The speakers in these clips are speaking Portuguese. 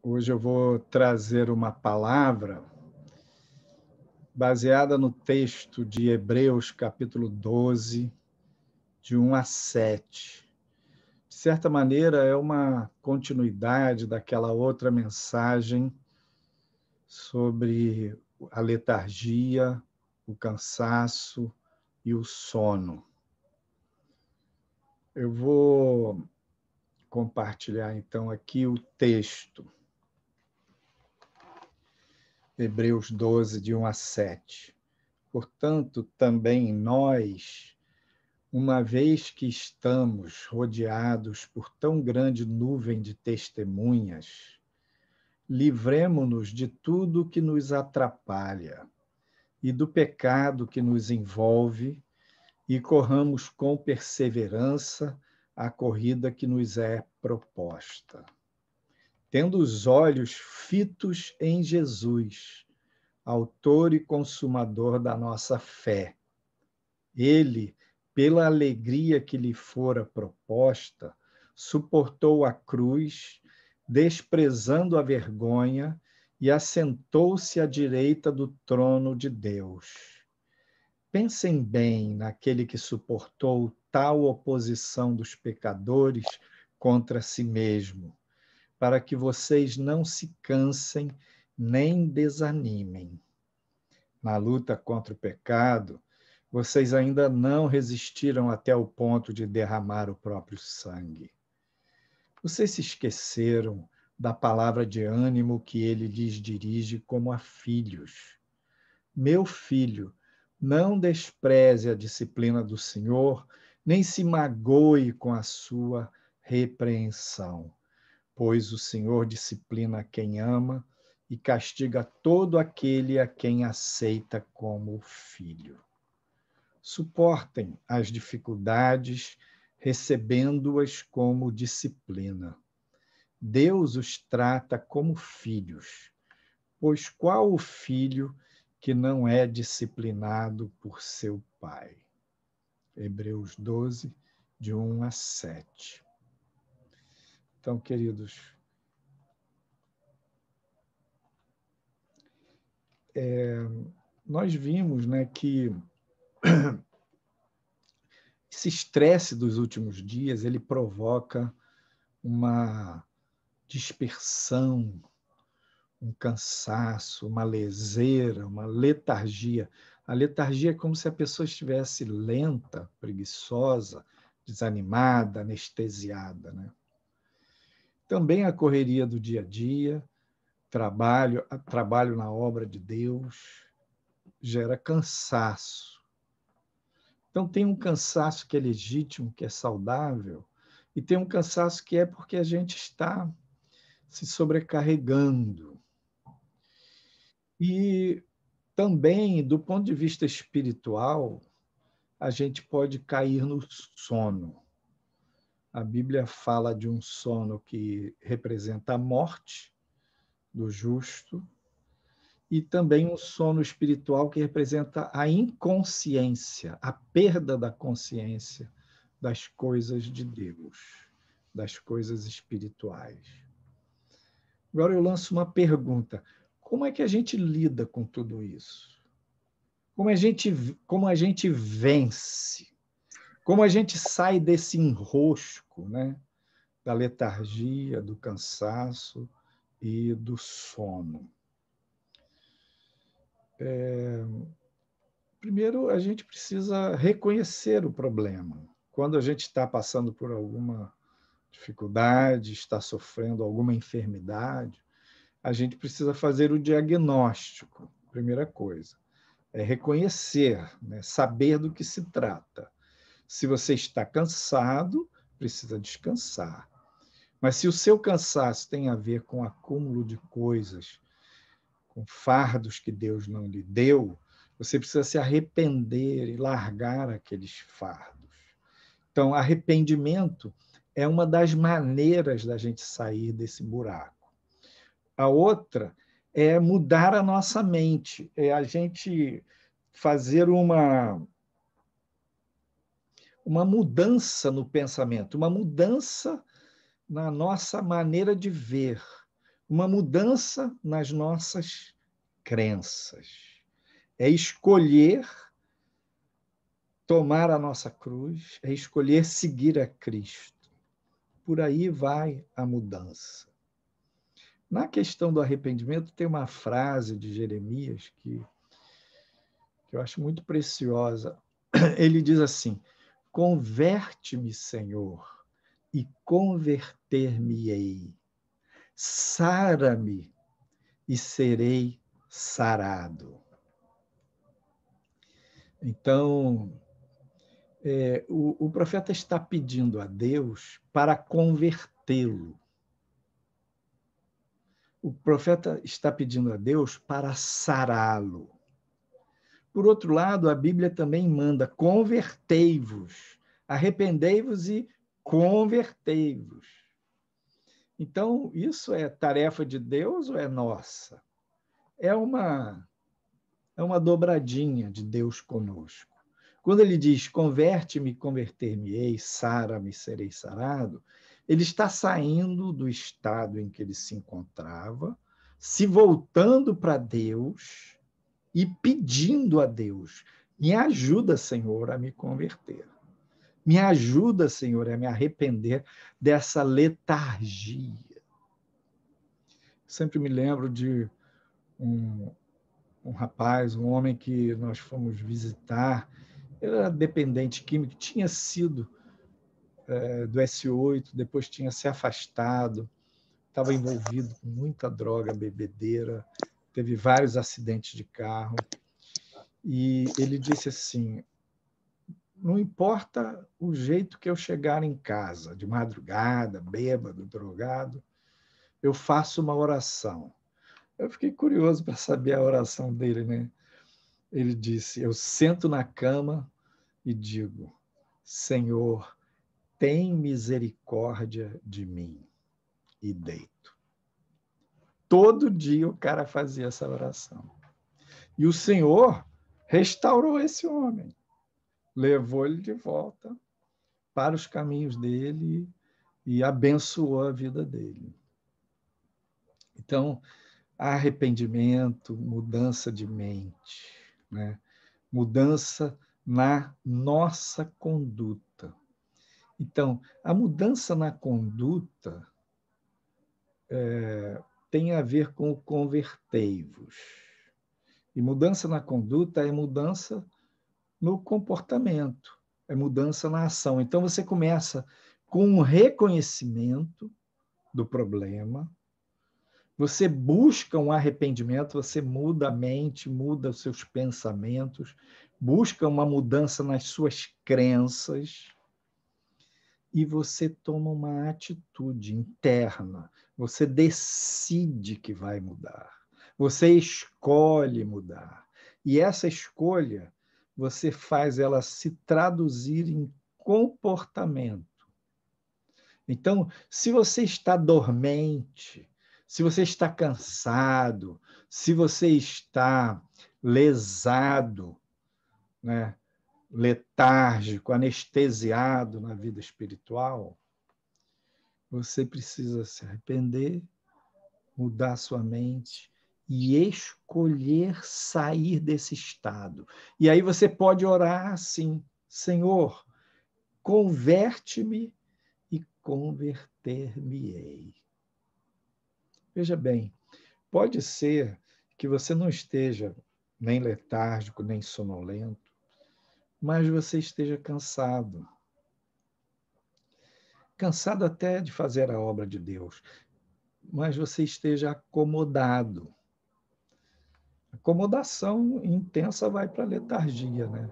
Hoje eu vou trazer uma palavra baseada no texto de Hebreus, capítulo 12, de 1 a 7. De certa maneira, é uma continuidade daquela outra mensagem sobre a letargia, o cansaço e o sono. Eu vou compartilhar, então, aqui o texto. Hebreus 12, de 1 a 7. Portanto, também nós, uma vez que estamos rodeados por tão grande nuvem de testemunhas, livremo-nos de tudo que nos atrapalha e do pecado que nos envolve e corramos com perseverança a corrida que nos é proposta. Tendo os olhos fitos em Jesus, autor e consumador da nossa fé. Ele, pela alegria que lhe fora proposta, suportou a cruz, desprezando a vergonha, e assentou-se à direita do trono de Deus. Pensem bem naquele que suportou tal oposição dos pecadores contra si mesmo, para que vocês não se cansem nem desanimem. Na luta contra o pecado, vocês ainda não resistiram até o ponto de derramar o próprio sangue. Vocês se esqueceram da palavra de ânimo que ele lhes dirige como a filhos. Meu filho, não despreze a disciplina do Senhor, nem se magoe com a sua repreensão, pois o Senhor disciplina quem ama e castiga todo aquele a quem aceita como filho. Suportem as dificuldades, recebendo-as como disciplina. Deus os trata como filhos, pois qual o filho que não é disciplinado por seu pai? Hebreus 12, de 1 a 7. Então, queridos, nós vimos, que esse estresse dos últimos dias, ele provoca uma dispersão, um cansaço, uma leseira, uma letargia. A letargia é como se a pessoa estivesse lenta, preguiçosa, desanimada, anestesiada, Também a correria do dia a dia, trabalho na obra de Deus, gera cansaço. Então, tem um cansaço que é legítimo, que é saudável, e tem um cansaço que é porque a gente está se sobrecarregando. E também, do ponto de vista espiritual, a gente pode cair no sono. A Bíblia fala de um sono que representa a morte do justo, e também um sono espiritual que representa a inconsciência, a perda da consciência das coisas de Deus, das coisas espirituais. Agora eu lanço uma pergunta: como é que a gente lida com tudo isso? Como a gente vence? Como a gente sai desse enrosco, da letargia, do cansaço e do sono? Primeiro, a gente precisa reconhecer o problema. Quando a gente está passando por alguma dificuldade, está sofrendo alguma enfermidade, a gente precisa fazer o diagnóstico. Primeira coisa, é reconhecer, saber do que se trata. Se você está cansado, precisa descansar. Mas se o seu cansaço tem a ver com acúmulo de coisas, com fardos que Deus não lhe deu, você precisa se arrepender e largar aqueles fardos. Então, arrependimento é uma das maneiras da gente sair desse buraco. A outra é mudar a nossa mente, é a gente fazer uma mudança no pensamento, uma mudança na nossa maneira de ver, uma mudança nas nossas crenças. É escolher tomar a nossa cruz, é escolher seguir a Cristo. Por aí vai a mudança. Na questão do arrependimento, tem uma frase de Jeremias que eu acho muito preciosa. Ele diz assim: converte-me, Senhor, e converter-me-ei. Sara-me e serei sarado. Então, o profeta está pedindo a Deus para convertê-lo. O profeta está pedindo a Deus para sará-lo. Por outro lado, a Bíblia também manda: convertei-vos, arrependei-vos e convertei-vos. Então, isso é tarefa de Deus ou é nossa? É uma dobradinha de Deus conosco. Quando ele diz: converte-me, converter-me-ei, sara-me, serei sarado, ele está saindo do estado em que ele se encontrava, se voltando para Deus e pedindo a Deus: me ajuda, Senhor, a me converter. Me ajuda, Senhor, a me arrepender dessa letargia. Sempre me lembro de um rapaz, um homem que nós fomos visitar. Ele era dependente químico, tinha sido do S8, depois tinha se afastado, estava envolvido com muita droga, bebedeira, teve vários acidentes de carro. E ele disse assim: não importa o jeito que eu chegar em casa, de madrugada, bêbado, drogado, eu faço uma oração. Eu fiquei curioso para saber a oração dele, né? Ele disse: eu sento na cama e digo: Senhor, tem misericórdia de mim, e deito. Todo dia o cara fazia essa oração. E o Senhor restaurou esse homem, levou ele de volta para os caminhos dele e abençoou a vida dele. Então, arrependimento, mudança de mente, né? Mudança na nossa conduta. Então, a mudança na conduta tem a ver com o convertei-vos. E mudança na conduta é mudança no comportamento, é mudança na ação. Então, você começa com um reconhecimento do problema, você busca um arrependimento, você muda a mente, muda os seus pensamentos, busca uma mudança nas suas crenças e você toma uma atitude interna. Você decide que vai mudar. Você escolhe mudar. E essa escolha, você faz ela se traduzir em comportamento. Então, se você está dormente, se você está cansado, se você está lesado, né, letárgico, anestesiado na vida espiritual, você precisa se arrepender, mudar sua mente e escolher sair desse estado. E aí você pode orar assim: Senhor, converte-me e converter-me-ei. Veja bem, pode ser que você não esteja nem letárgico, nem sonolento, mas você esteja cansado. Cansado até de fazer a obra de Deus, mas você esteja acomodado. Acomodação intensa vai para a letargia, né?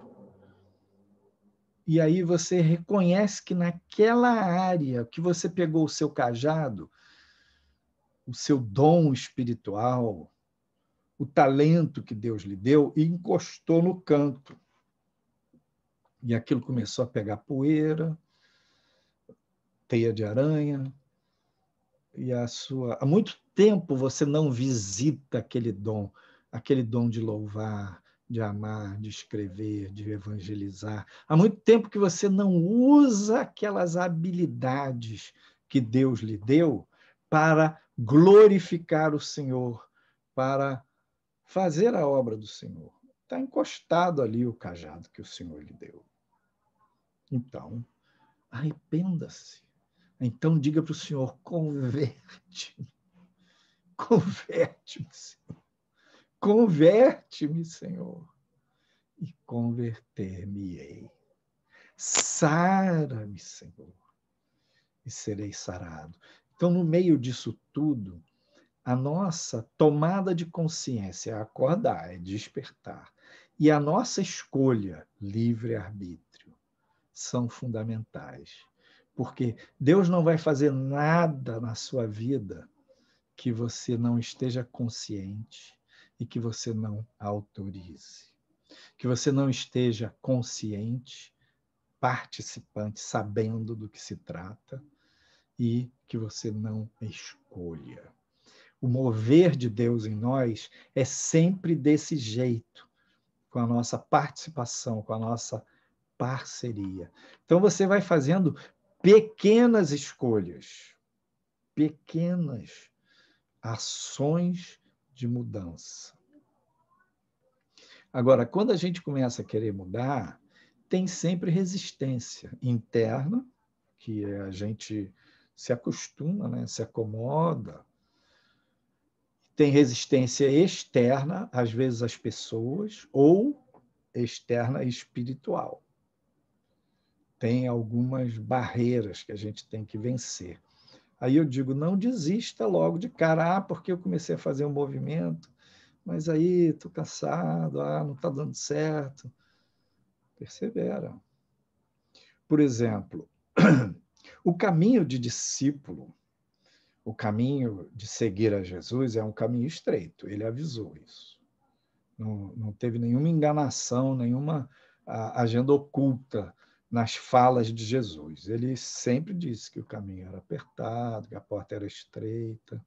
E aí você reconhece que naquela área que você pegou o seu cajado, o seu dom espiritual, o talento que Deus lhe deu, e encostou no canto. E aquilo começou a pegar poeira, teia de aranha, e há muito tempo você não visita aquele dom de louvar, de amar, de escrever, de evangelizar. Há muito tempo que você não usa aquelas habilidades que Deus lhe deu para glorificar o Senhor, para fazer a obra do Senhor. Está encostado ali o cajado que o Senhor lhe deu. Então, arrependa-se. Então, diga para o Senhor, converte-me. Converte-me, Senhor. Converte-me, Senhor. E converter-me-ei. Sara-me, Senhor, e serei sarado. Então, no meio disso tudo, a nossa tomada de consciência é acordar, é despertar. E a nossa escolha, livre-arbítrio, são fundamentais. Porque Deus não vai fazer nada na sua vida que você não esteja consciente e que você não autorize. Que você não esteja consciente, participante, sabendo do que se trata e que você não escolha. O mover de Deus em nós é sempre desse jeito, com a nossa participação, com a nossa parceria. Então você vai fazendo pequenas escolhas, pequenas ações de mudança. Agora, quando a gente começa a querer mudar, tem sempre resistência interna, que a gente se acostuma, né? Se acomoda. Tem resistência externa, às vezes às pessoas, ou externa espiritual. Tem algumas barreiras que a gente tem que vencer. Aí eu digo, não desista logo de cara, porque eu comecei a fazer um movimento, mas aí estou cansado, não está dando certo. Persevera. Por exemplo, o caminho de discípulo, o caminho de seguir a Jesus é um caminho estreito, ele avisou isso. Não teve nenhuma enganação, nenhuma agenda oculta nas falas de Jesus. Ele sempre disse que o caminho era apertado, que a porta era estreita,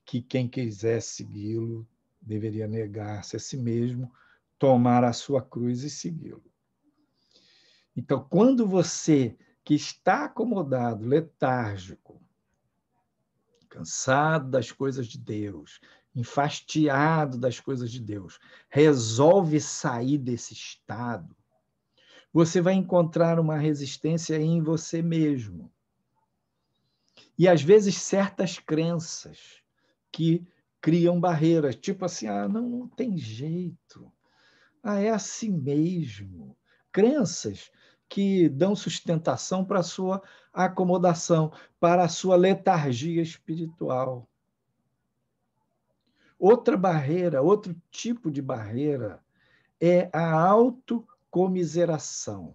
que quem quisesse segui-lo deveria negar-se a si mesmo, tomar a sua cruz e segui-lo. Então, quando você que está acomodado, letárgico, cansado das coisas de Deus, enfastiado das coisas de Deus, resolve sair desse estado, você vai encontrar uma resistência em você mesmo. E, às vezes, certas crenças que criam barreiras, tipo assim, não tem jeito, é assim mesmo. Crenças que dão sustentação para a sua acomodação, para a sua letargia espiritual. Outra barreira, outro tipo de barreira é a autocomiseração.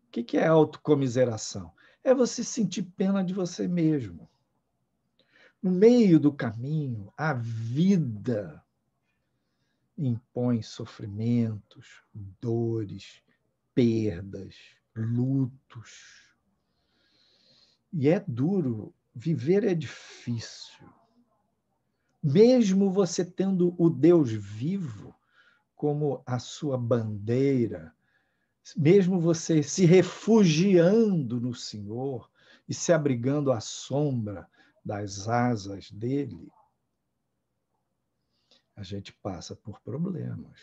O que é autocomiseração? É você sentir pena de você mesmo. No meio do caminho, a vida impõe sofrimentos, dores, perdas, lutos. E é duro, viver é difícil. Mesmo você tendo o Deus vivo como a sua bandeira, mesmo você se refugiando no Senhor e se abrigando à sombra das asas dele, a gente passa por problemas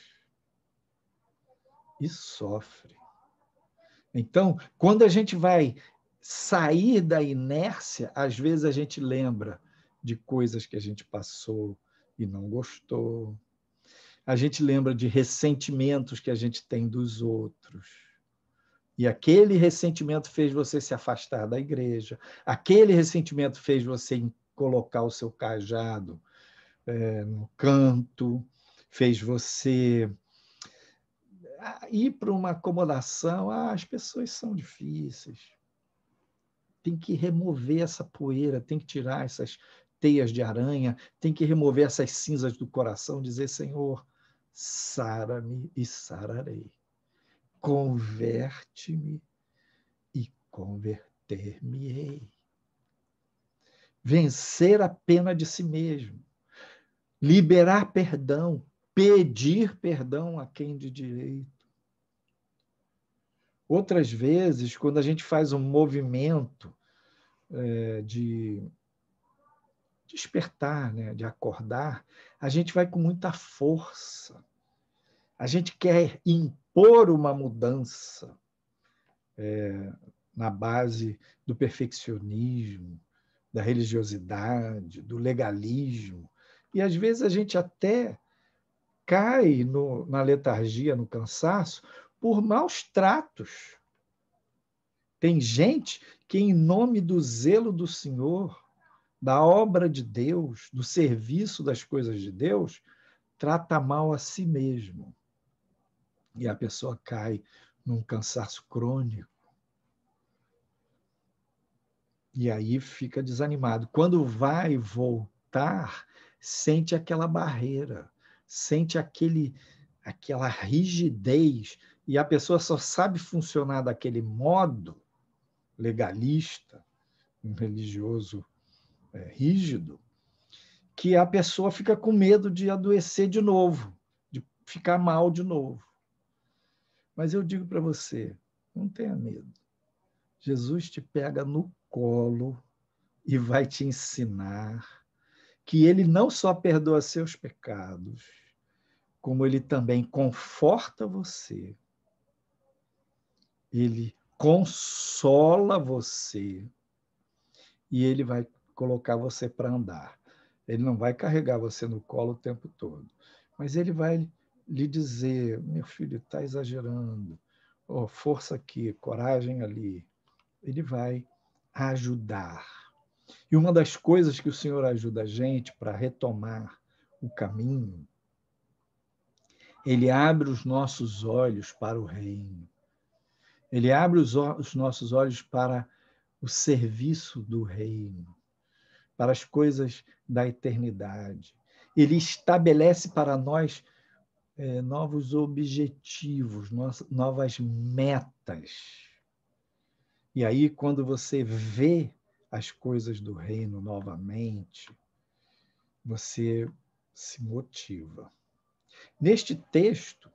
e sofre. Então, quando a gente vai sair da inércia, às vezes a gente lembra de coisas que a gente passou e não gostou. A gente lembra de ressentimentos que a gente tem dos outros. E aquele ressentimento fez você se afastar da igreja. Aquele ressentimento fez você colocar o seu cajado no canto, fez você ir para uma acomodação. As pessoas são difíceis. Tem que remover essa poeira, tem que tirar essas teias de aranha, tem que remover essas cinzas do coração, dizer, Senhor, sara-me e sararei. Converte-me e converter-me-ei. Vencer a pena de si mesmo. Liberar perdão. Pedir perdão a quem de direito. Outras vezes, quando a gente faz um movimento de despertar, né, de acordar, a gente vai com muita força. A gente quer impor uma mudança na base do perfeccionismo, da religiosidade, do legalismo. E, às vezes, a gente até cai na letargia, no cansaço, por maus tratos. Tem gente que, em nome do zelo do Senhor, da obra de Deus, do serviço das coisas de Deus, trata mal a si mesmo. E a pessoa cai num cansaço crônico. E aí fica desanimado. Quando vai voltar, sente aquela barreira, sente aquela rigidez, e a pessoa só sabe funcionar daquele modo legalista, um religioso rígido, que a pessoa fica com medo de adoecer de novo, de ficar mal de novo. Mas eu digo para você, não tenha medo. Jesus te pega no colo e vai te ensinar que ele não só perdoa seus pecados, como ele também conforta você. Ele consola você e ele vai colocar você para andar. Ele não vai carregar você no colo o tempo todo, mas ele vai lhe dizer: meu filho, está exagerando, oh, força aqui, coragem ali. Ele vai ajudar. E uma das coisas que o Senhor ajuda a gente para retomar o caminho, ele abre os nossos olhos para o reino. Ele abre os nossos olhos para o serviço do reino, para as coisas da eternidade. Ele estabelece para nós novos objetivos, novas metas. E aí, quando você vê as coisas do reino novamente, você se motiva. Neste texto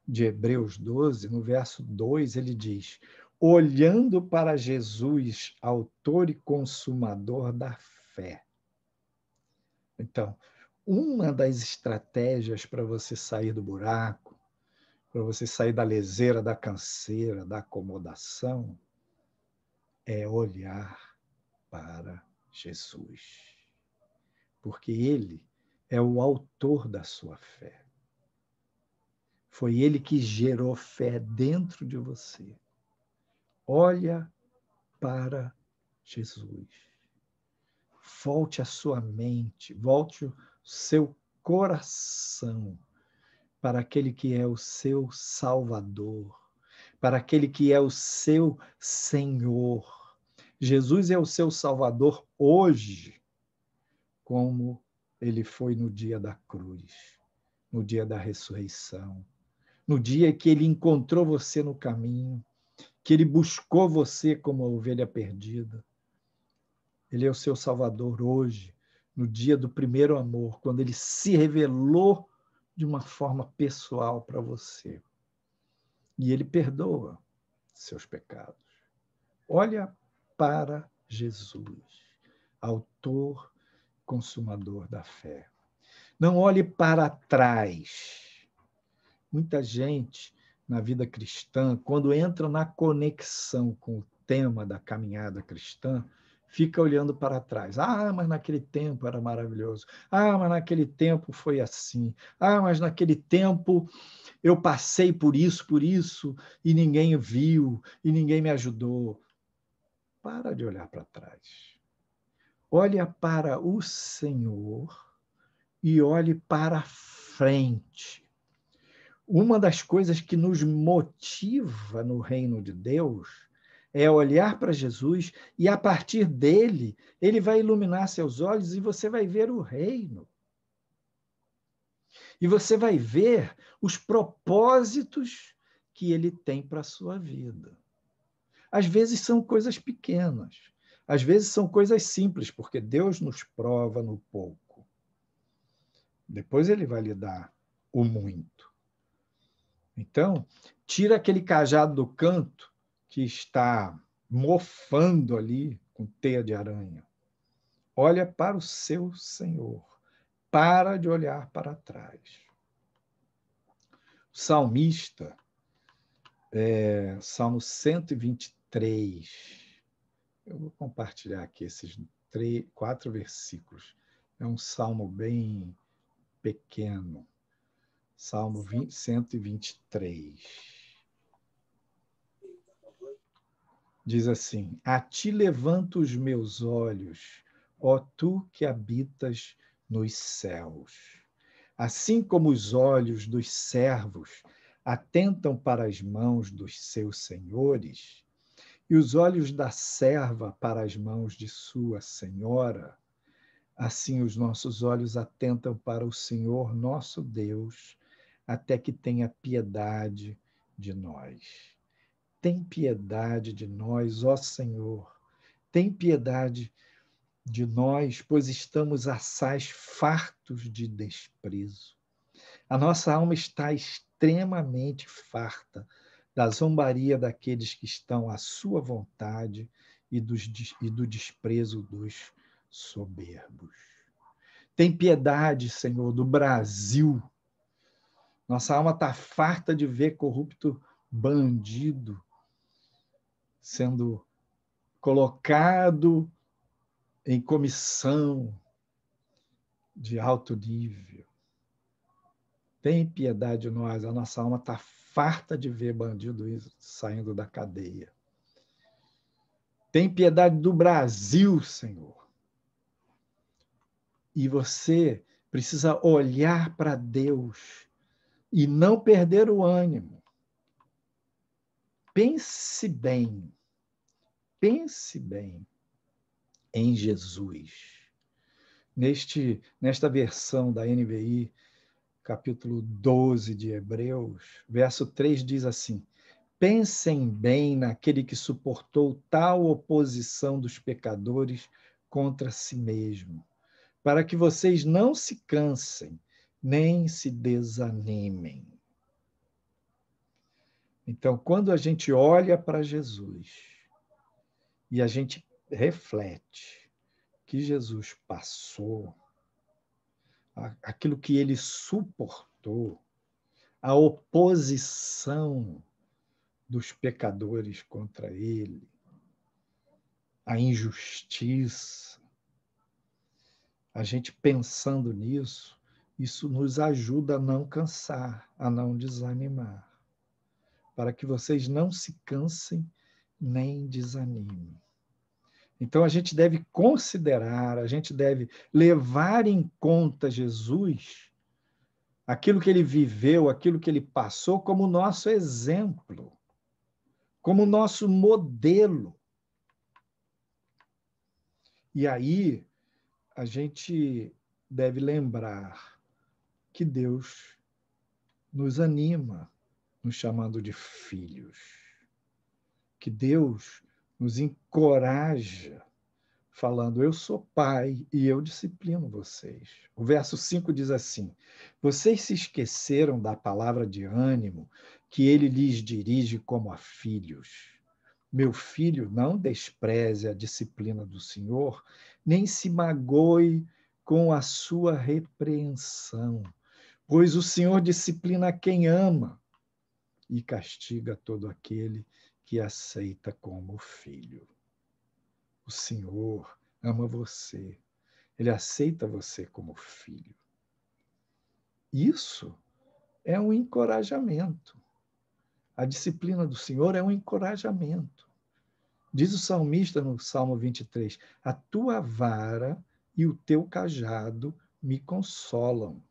de Hebreus 12, no verso 2, ele diz: olhando para Jesus, autor e consumador da fé. Então, uma das estratégias para você sair do buraco, para você sair da leseira, da canseira, da acomodação, é olhar para Jesus. Porque ele é o autor da sua fé. Foi ele que gerou fé dentro de você. Olha para Jesus. Volte a sua mente, volte o seu coração para aquele que é o seu Salvador, para aquele que é o seu Senhor. Jesus é o seu Salvador hoje, como ele foi no dia da cruz, no dia da ressurreição, no dia que ele encontrou você no caminho, que ele buscou você como a ovelha perdida. Ele é o seu Salvador hoje, no dia do primeiro amor, quando ele se revelou de uma forma pessoal para você. E ele perdoa seus pecados. Olha para Jesus, autor, consumador da fé. Não olhe para trás. Muita gente na vida cristã, quando entra na conexão com o tema da caminhada cristã, fica olhando para trás. Ah, mas naquele tempo era maravilhoso. Ah, mas naquele tempo foi assim. Ah, mas naquele tempo eu passei por isso, e ninguém viu, e ninguém me ajudou. Para de olhar para trás. Olha para o Senhor e olhe para frente. Uma das coisas que nos motiva no reino de Deus é olhar para Jesus e, a partir dele, ele vai iluminar seus olhos e você vai ver o reino. E você vai ver os propósitos que ele tem para a sua vida. Às vezes são coisas pequenas, às vezes são coisas simples, porque Deus nos prova no pouco. Depois ele vai lhe dar o muito. Então, tira aquele cajado do canto que está mofando ali com teia de aranha. Olha para o seu Senhor. Para de olhar para trás. O salmista, Salmo 123. Eu vou compartilhar aqui esses 4 versículos. É um salmo bem pequeno. Salmo 123. Diz assim: A ti levanto os meus olhos, ó tu que habitas nos céus. Assim como os olhos dos servos atentam para as mãos dos seus senhores, e os olhos da serva para as mãos de sua senhora, assim os nossos olhos atentam para o Senhor nosso Deus, até que tenha piedade de nós. Tem piedade de nós, ó Senhor. Tem piedade de nós, pois estamos assaz fartos de desprezo. A nossa alma está extremamente farta da zombaria daqueles que estão à sua vontade e do desprezo dos soberbos. Tem piedade, Senhor, do Brasil. Nossa alma está farta de ver corrupto bandido sendo colocado em comissão de alto nível. Tem piedade de nós, a nossa alma está farta de ver bandido saindo da cadeia. Tem piedade do Brasil, Senhor. E você precisa olhar para Deus e não perder o ânimo. Pense bem em Jesus. Nesta versão da NVI, capítulo 12 de Hebreus, verso 3 diz assim: Pensem bem naquele que suportou tal oposição dos pecadores contra si mesmo, para que vocês não se cansem, nem se desanimem. Então, quando a gente olha para Jesus e a gente reflete que Jesus passou, aquilo que ele suportou, a oposição dos pecadores contra ele, a injustiça, a gente pensando nisso, isso nos ajuda a não cansar, a não desanimar, para que vocês não se cansem nem desanimem. Então a gente deve considerar, a gente deve levar em conta Jesus, aquilo que ele viveu, aquilo que ele passou, como nosso exemplo, como nosso modelo. E aí a gente deve lembrar que Deus nos anima, nos chamando de filhos, que Deus nos encoraja, falando: eu sou pai e eu disciplino vocês. O verso 5 diz assim: vocês se esqueceram da palavra de ânimo que ele lhes dirige como a filhos. Meu filho, não despreze a disciplina do Senhor, nem se magoe com a sua repreensão, pois o Senhor disciplina quem ama e castiga todo aquele que aceita como filho. O Senhor ama você, ele aceita você como filho. Isso é um encorajamento. A disciplina do Senhor é um encorajamento. Diz o salmista no Salmo 23, a tua vara e o teu cajado me consolam.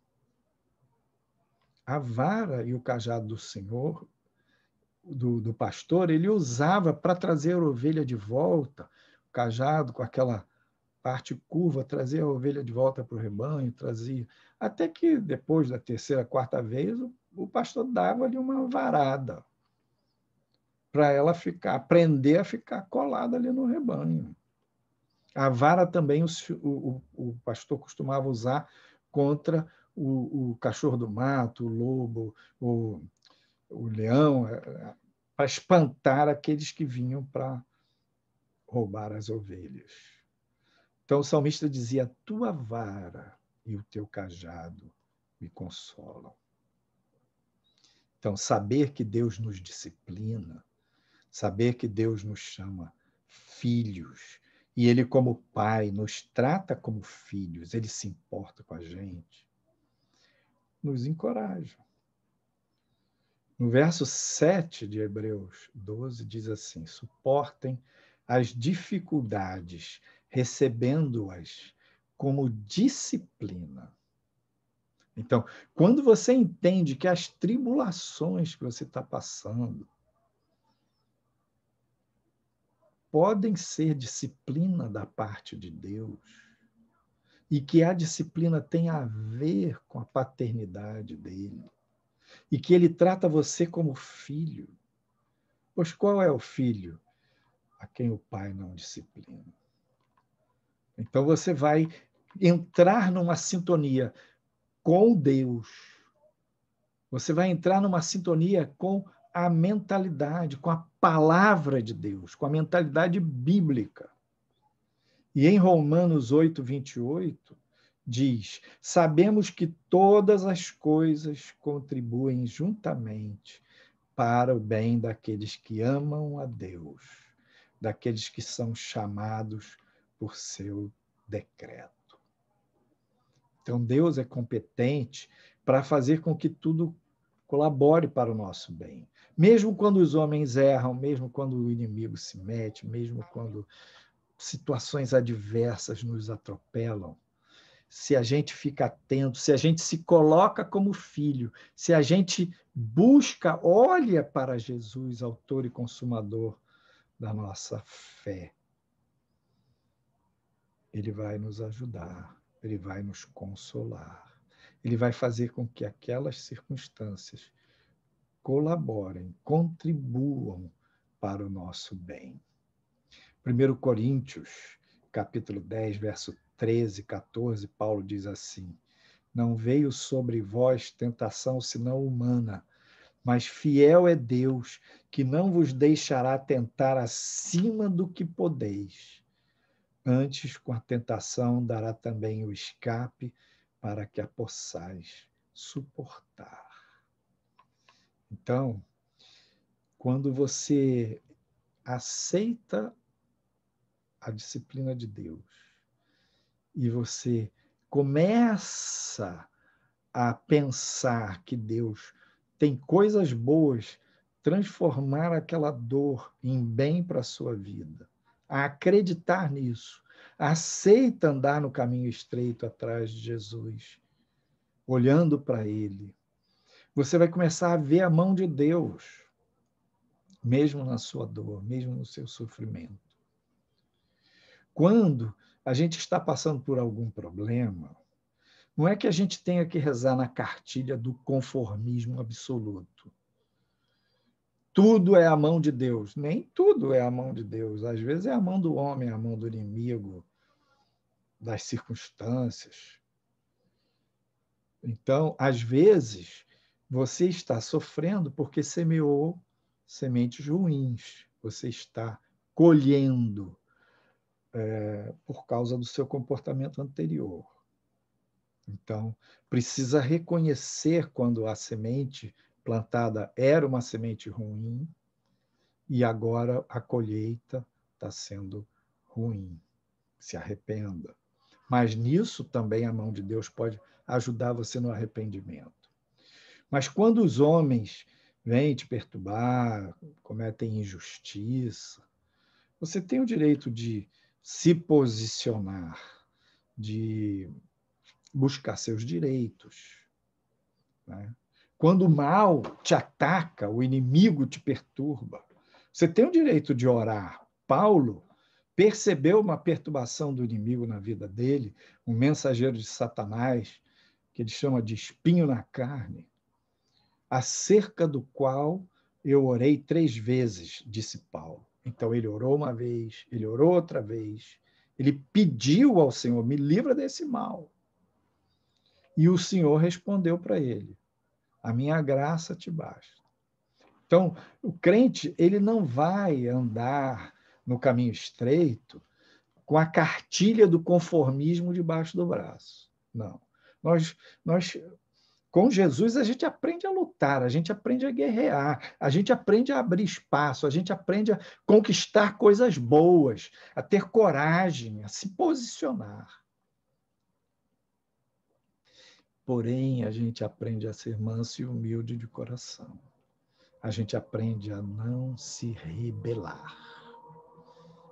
A vara e o cajado do Senhor, do pastor, ele usava para trazer a ovelha de volta, o cajado com aquela parte curva, trazia a ovelha de volta para o rebanho, trazia. Até que depois da terceira, quarta vez, o pastor dava-lhe uma varada para ela aprender a ficar colada ali no rebanho. A vara também o pastor costumava usar contra o cachorro do mato, o lobo, o leão, para espantar aqueles que vinham para roubar as ovelhas. Então o salmista dizia: a tua vara e o teu cajado me consolam. Então, saber que Deus nos disciplina, saber que Deus nos chama filhos, e Ele, como Pai, nos trata como filhos, Ele se importa com a gente, nos encoraja. No verso 7 de Hebreus 12, diz assim: suportem as dificuldades, recebendo-as como disciplina. Então, quando você entende que as tribulações que você está passando podem ser disciplina da parte de Deus, e que a disciplina tem a ver com a paternidade dele, e que ele trata você como filho, pois qual é o filho a quem o pai não disciplina? Então você vai entrar numa sintonia com Deus, você vai entrar numa sintonia com a mentalidade, com a palavra de Deus, com a mentalidade bíblica. E em Romanos 8, 28, diz: sabemos que todas as coisas contribuem juntamente para o bem daqueles que amam a Deus, daqueles que são chamados por seu decreto. Então, Deus é competente para fazer com que tudo colabore para o nosso bem. Mesmo quando os homens erram, mesmo quando o inimigo se mete, mesmo quando situações adversas nos atropelam, se a gente fica atento, se a gente se coloca como filho, se a gente busca, olha para Jesus, autor e consumador da nossa fé, ele vai nos ajudar, ele vai nos consolar, ele vai fazer com que aquelas circunstâncias colaborem, contribuam para o nosso bem. 1 Coríntios, capítulo 10, verso 13 e 14, Paulo diz assim: não veio sobre vós tentação senão humana, mas fiel é Deus, que não vos deixará tentar acima do que podeis. Antes, com a tentação, dará também o escape para que a possais suportar. Então, quando você aceita a disciplina de Deus e você começa a pensar que Deus tem coisas boas, transformar aquela dor em bem para a sua vida, a acreditar nisso, aceita andar no caminho estreito atrás de Jesus, olhando para Ele, você vai começar a ver a mão de Deus, mesmo na sua dor, mesmo no seu sofrimento. Quando a gente está passando por algum problema, não é que a gente tenha que rezar na cartilha do conformismo absoluto. Tudo é a mão de Deus. Nem tudo é a mão de Deus. Às vezes é a mão do homem, a mão do inimigo, das circunstâncias. Então, às vezes, você está sofrendo porque semeou sementes ruins. Você está colhendo por causa do seu comportamento anterior. Então, precisa reconhecer quando a semente plantada era uma semente ruim e agora a colheita está sendo ruim. Se arrependa. Mas nisso também a mão de Deus pode ajudar você no arrependimento. Mas quando os homens vêm te perturbar, cometem injustiça, você tem o direito de se posicionar, de buscar seus direitos. Né? Quando o mal te ataca, o inimigo te perturba, você tem o direito de orar. Paulo percebeu uma perturbação do inimigo na vida dele, um mensageiro de Satanás, que ele chama de espinho na carne, acerca do qual eu orei 3 vezes, disse Paulo. Então ele orou uma vez, ele orou outra vez, ele pediu ao Senhor, me livra desse mal. E o Senhor respondeu para ele: a minha graça te basta. Então, o crente, ele não vai andar no caminho estreito com a cartilha do conformismo debaixo do braço. Não. Nós, com Jesus, a gente aprende a lutar, a gente aprende a guerrear, a gente aprende a abrir espaço, a gente aprende a conquistar coisas boas, a ter coragem, a se posicionar. Porém, a gente aprende a ser manso e humilde de coração. A gente aprende a não se rebelar,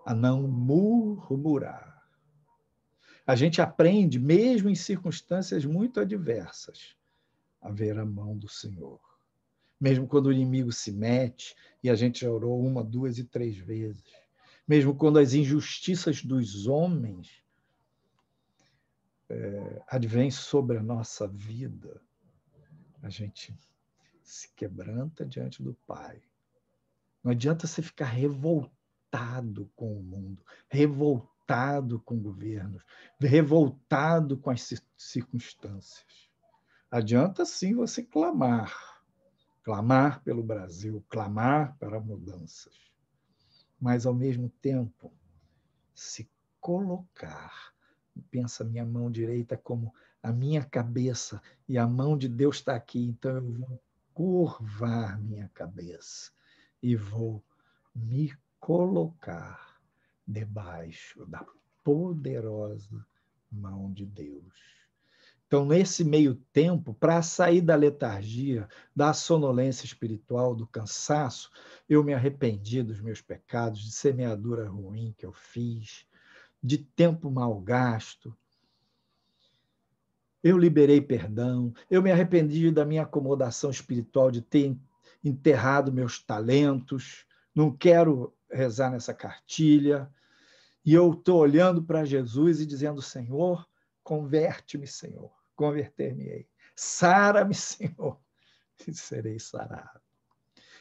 a não murmurar. A gente aprende, mesmo em circunstâncias muito adversas, a ver a mão do Senhor. Mesmo quando o inimigo se mete, e a gente já orou 1, 2 e 3 vezes. Mesmo quando as injustiças dos homens advêm sobre a nossa vida, a gente se quebranta diante do Pai. Não adianta você ficar revoltado com o mundo, revoltado com governos, revoltado com as circunstâncias. Adianta sim você clamar pelo Brasil, clamar para mudanças, mas ao mesmo tempo se colocar. Pensa minha mão direita como a minha cabeça e a mão de Deus está aqui, então eu vou curvar minha cabeça e vou me colocar debaixo da poderosa mão de Deus. Então, nesse meio tempo, para sair da letargia, da sonolência espiritual, do cansaço, eu me arrependi dos meus pecados, de semeadura ruim que eu fiz, de tempo mal gasto. Eu liberei perdão, eu me arrependi da minha acomodação espiritual, de ter enterrado meus talentos, não quero rezar nessa cartilha. E eu estou olhando para Jesus e dizendo, Senhor, converte-me, Senhor, converter-me-ei. Sara-me, Senhor, e serei sarado.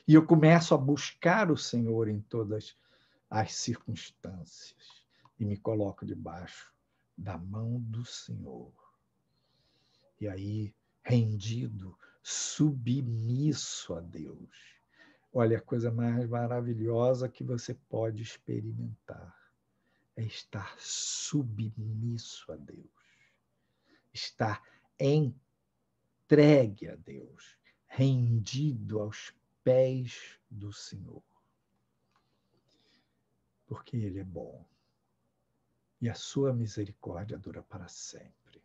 E eu começo a buscar o Senhor em todas as circunstâncias e me coloco debaixo da mão do Senhor. E aí, rendido, submisso a Deus. Olha, a coisa mais maravilhosa que você pode experimentar é estar submisso a Deus. Estar entregue a Deus, rendido aos pés do Senhor. Porque Ele é bom. E a sua misericórdia dura para sempre.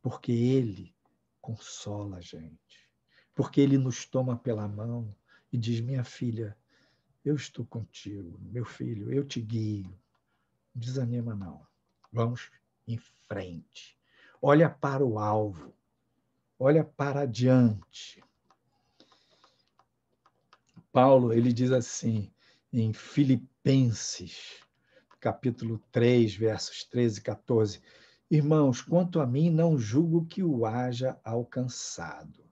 Porque Ele consola a gente. Porque Ele nos toma pela mão e diz, minha filha, eu estou contigo, meu filho, eu te guio. Não desanima, não. Vamos em frente. Olha para o alvo. Olha para adiante. Paulo, ele diz assim, em Filipenses, capítulo 3, versos 13 e 14, irmãos, quanto a mim, não julgo que o haja alcançado.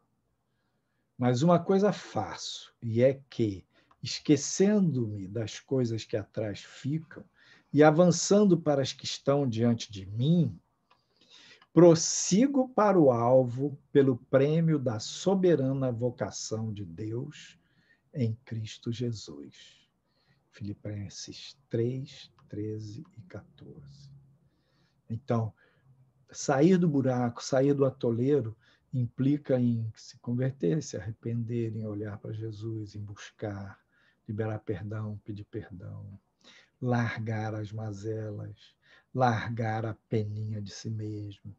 Mas uma coisa faço, e é que, esquecendo-me das coisas que atrás ficam e avançando para as que estão diante de mim, prossigo para o alvo pelo prêmio da soberana vocação de Deus em Cristo Jesus. Filipenses 3, 13 e 14. Então, sair do buraco, sair do atoleiro, implica em se converter, se arrepender, em olhar para Jesus, em buscar, liberar perdão, pedir perdão, largar as mazelas, largar a peninha de si mesmo,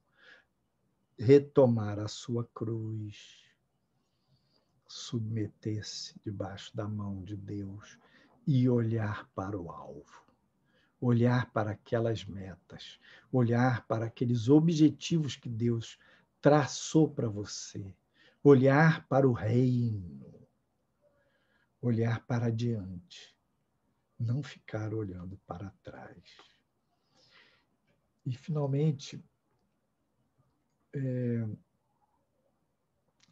retomar a sua cruz, submeter-se debaixo da mão de Deus e olhar para o alvo, olhar para aquelas metas, olhar para aqueles objetivos que Deus traçou para você, olhar para o reino, olhar para adiante, não ficar olhando para trás. E, finalmente,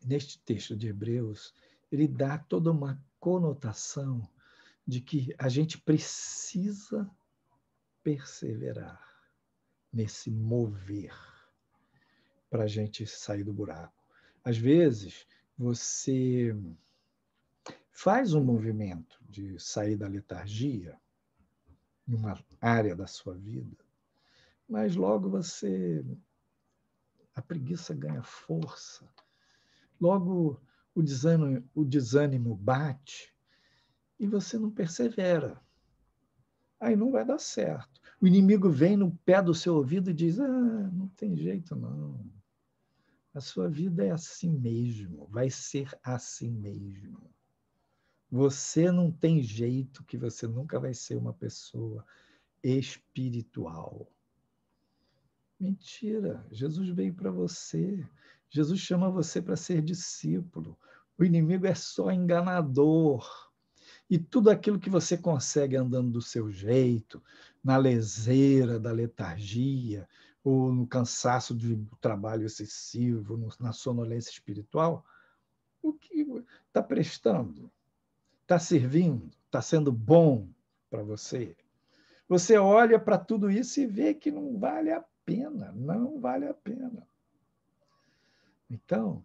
neste texto de Hebreus, ele dá toda uma conotação de que a gente precisa perseverar nesse mover para a gente sair do buraco. Às vezes, você faz um movimento de sair da letargia, em uma área da sua vida, mas logo a preguiça ganha força, logo o desânimo bate e você não persevera. Aí não vai dar certo. O inimigo vem no pé do seu ouvido e diz: não tem jeito não. A sua vida é assim mesmo, vai ser assim mesmo. Você não tem jeito, que você nunca vai ser uma pessoa espiritual. Mentira, Jesus veio para você. Jesus chama você para ser discípulo. O inimigo é só enganador. E tudo aquilo que você consegue andando do seu jeito, na leseira da letargia, ou no cansaço de trabalho excessivo, na sonolência espiritual, o que está prestando? Está servindo? Está sendo bom para você? Você olha para tudo isso e vê que não vale a pena, não vale a pena. Então,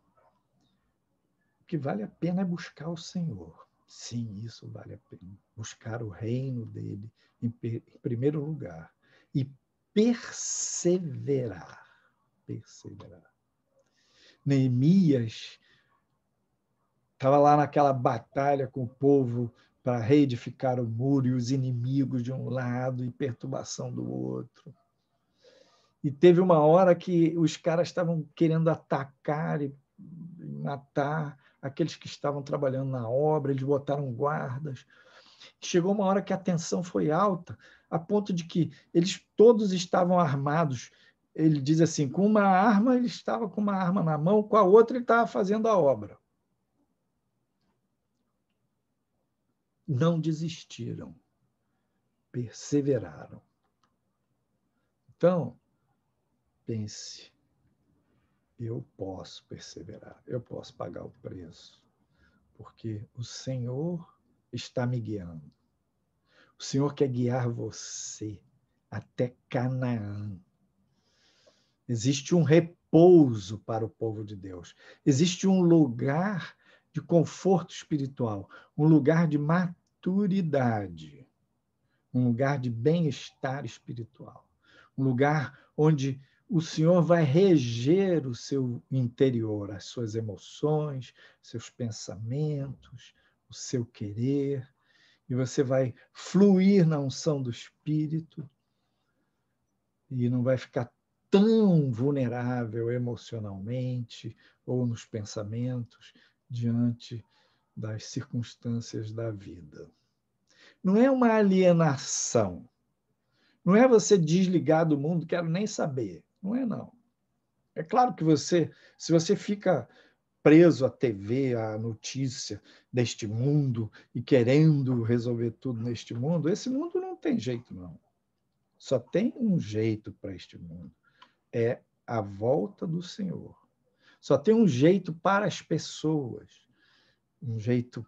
o que vale a pena é buscar o Senhor. Sim, isso vale a pena. Buscar o reino dele em primeiro lugar. E perseverar. Perseverar. Neemias estava lá naquela batalha com o povo para reedificar o muro e os inimigos de um lado e perturbação do outro. E teve uma hora que os caras estavam querendo atacar e matar aqueles que estavam trabalhando na obra, eles botaram guardas. Chegou uma hora que a tensão foi alta, a ponto de que eles todos estavam armados. Ele diz assim, com uma arma, ele estava com uma arma na mão, com a outra ele estava fazendo a obra. Não desistiram, perseveraram. Então, pense, eu posso perseverar, eu posso pagar o preço, porque o Senhor está me guiando. O Senhor quer guiar você até Canaã. Existe um repouso para o povo de Deus. Existe um lugar de conforto espiritual, um lugar de maturidade, um lugar de bem-estar espiritual, um lugar onde o Senhor vai reger o seu interior, as suas emoções, seus pensamentos, o seu querer, e você vai fluir na unção do Espírito e não vai ficar tão vulnerável emocionalmente ou nos pensamentos diante das circunstâncias da vida. Não é uma alienação. Não é você desligar do mundo, quero nem saber. Não é, não. É claro que se você fica preso à TV, à notícia deste mundo e querendo resolver tudo neste mundo, esse mundo não tem jeito, não. Só tem um jeito para este mundo. É a volta do Senhor. Só tem um jeito para as pessoas, um jeito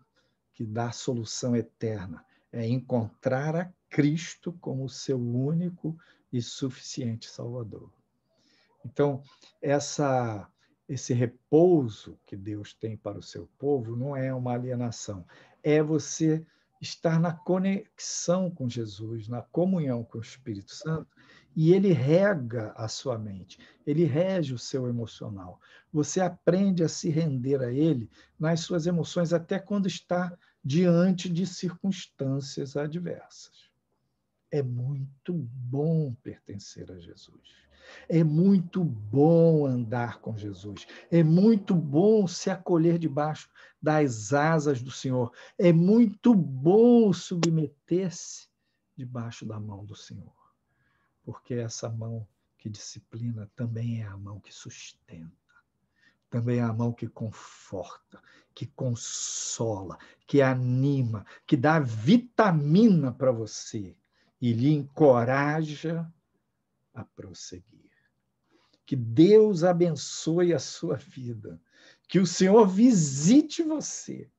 que dá solução eterna. É encontrar a Cristo como seu único e suficiente Salvador. Então, esse repouso que Deus tem para o seu povo não é uma alienação, é você estar na conexão com Jesus, na comunhão com o Espírito Santo, e ele rega a sua mente, ele rege o seu emocional. Você aprende a se render a ele nas suas emoções, até quando está diante de circunstâncias adversas. É muito bom pertencer a Jesus. É muito bom andar com Jesus. É muito bom se acolher debaixo das asas do Senhor. É muito bom submeter-se debaixo da mão do Senhor. Porque essa mão que disciplina também é a mão que sustenta. Também é a mão que conforta, que consola, que anima, que dá vitamina para você e lhe encoraja a prosseguir. Que Deus abençoe a sua vida. Que o Senhor visite você.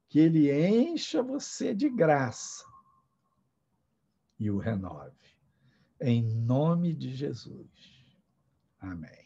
Que Ele encha você de graça e o renove. Em nome de Jesus. Amém.